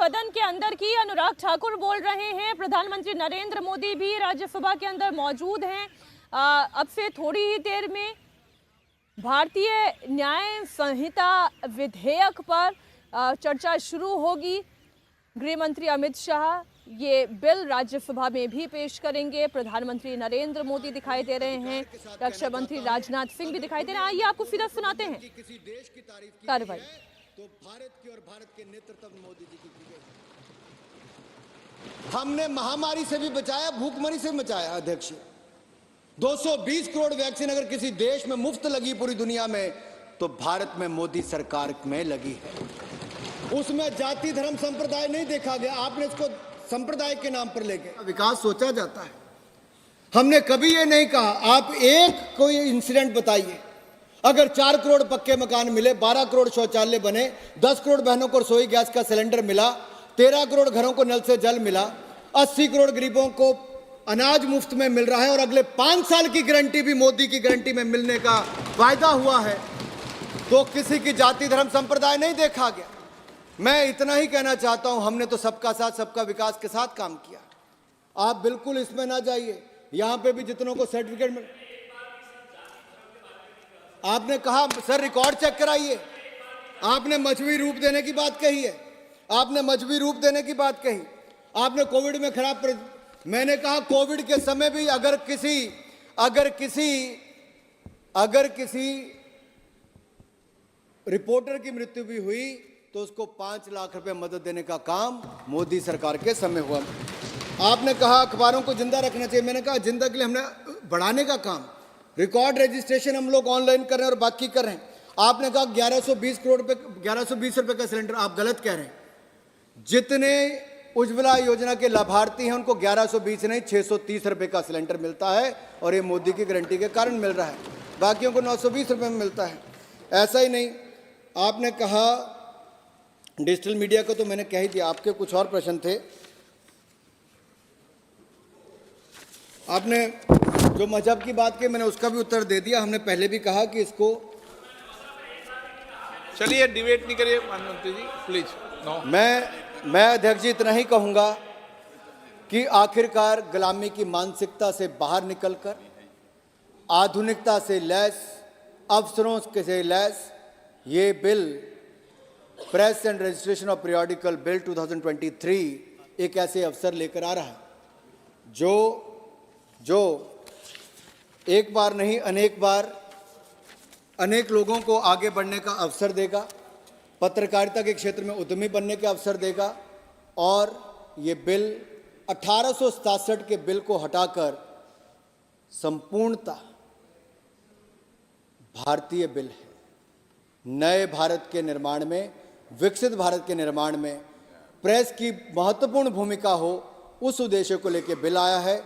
सदन के अंदर की। अनुराग ठाकुर बोल रहे हैं, प्रधानमंत्री नरेंद्र मोदी भी राज्यसभा के अंदर मौजूद हैं। अब से थोड़ी ही देर में भारतीय न्याय संहिता विधेयक पर चर्चा शुरू होगी। गृह मंत्री अमित शाह ये बिल राज्यसभा में भी पेश करेंगे। प्रधानमंत्री नरेंद्र मोदी दिखाई दे रहे हैं, रक्षा मंत्री राजनाथ सिंह भी दिखाई दे रहे हैं। आइए आपको सीधा सुनाते हैं कार्रवाई। तो भारत की और भारत के नेतृत्व में मोदी जी की गई। हमने महामारी से भी बचाया, भूखमरी से भी बचाया। अध्यक्ष 220 करोड़ वैक्सीन अगर किसी देश में मुफ्त लगी पूरी दुनिया में, तो भारत में मोदी सरकार में लगी है। उसमें जाति धर्म संप्रदाय नहीं देखा गया। आपने इसको संप्रदाय के नाम पर लेके विकास सोचा जाता है। हमने कभी ये नहीं कहा। आप एक कोई इंसिडेंट बताइए, अगर 4 करोड़ पक्के मकान मिले, 12 करोड़ शौचालय बने, 10 करोड़ बहनों को रसोई गैस का सिलेंडर मिला, 13 करोड़ घरों को नल से जल मिला, 80 करोड़ गरीबों को अनाज मुफ्त में मिल रहा है और अगले 5 साल की गारंटी भी मोदी की गारंटी में मिलने का वायदा हुआ है, तो किसी की जाति धर्म संप्रदाय नहीं देखा गया। मैं इतना ही कहना चाहता हूं, हमने तो सबका साथ सबका विकास के साथ काम किया। आप बिल्कुल इसमें ना जाइए। यहां पे भी जितनों को सर्टिफिकेट मिल, आपने कहा सर रिकॉर्ड चेक कराइए। आपने मजबूरी रूप देने की बात कही है। आपने मजबूरी रूप देने की बात कही। आपने कोविड में खराब मैंने कहा कोविड के समय भी अगर किसी रिपोर्टर की मृत्यु भी हुई तो उसको 5 लाख रुपए मदद देने का काम मोदी सरकार के समय हुआ। आपने कहा अखबारों को जिंदा रखना चाहिए। मैंने कहा जिंदा के लिए हमने बढ़ाने का काम, रिकॉर्ड रजिस्ट्रेशन हम लोग ऑनलाइन कर रहे हैं और बाकी कर रहे हैं। आपने कहा 1120 करोड़ रुपए, 1120 रुपए का सिलेंडर, आप गलत कह रहे हैं। जितने उज्ज्वला योजना के लाभार्थी हैं उनको 1120 नहीं 630 रुपए का सिलेंडर मिलता है और ये मोदी की गारंटी के कारण मिल रहा है। बाकियों को 920 रुपए में मिलता है। ऐसा ही नहीं, आपने कहा डिजिटल मीडिया को तो मैंने कह ही दिया। आपके कुछ और प्रश्न थे। आपने जो मजहब की बात की मैंने उसका भी उत्तर दे दिया। हमने पहले भी कहा कि इसको, चलिए डिबेट नहीं करिए प्रधानमंत्री जी प्लीज। नो मैं अध्यक्ष जी इतना ही कहूंगा कि आखिरकार गुलामी की मानसिकता से बाहर निकलकर आधुनिकता से लैस, अवसरों से लैस ये bill press and registration of periodical bill 2023 एक ऐसे अवसर लेकर आ रहा है जो एक बार नहीं अनेक बार अनेक लोगों को आगे बढ़ने का अवसर देगा, पत्रकारिता के क्षेत्र में उद्यमी बनने का अवसर देगा। और ये बिल 1867 के बिल को हटाकर संपूर्णतः भारतीय बिल है। नए भारत के निर्माण में, विकसित भारत के निर्माण में प्रेस की महत्वपूर्ण भूमिका हो, उस उद्देश्य को लेकर बिल आया है।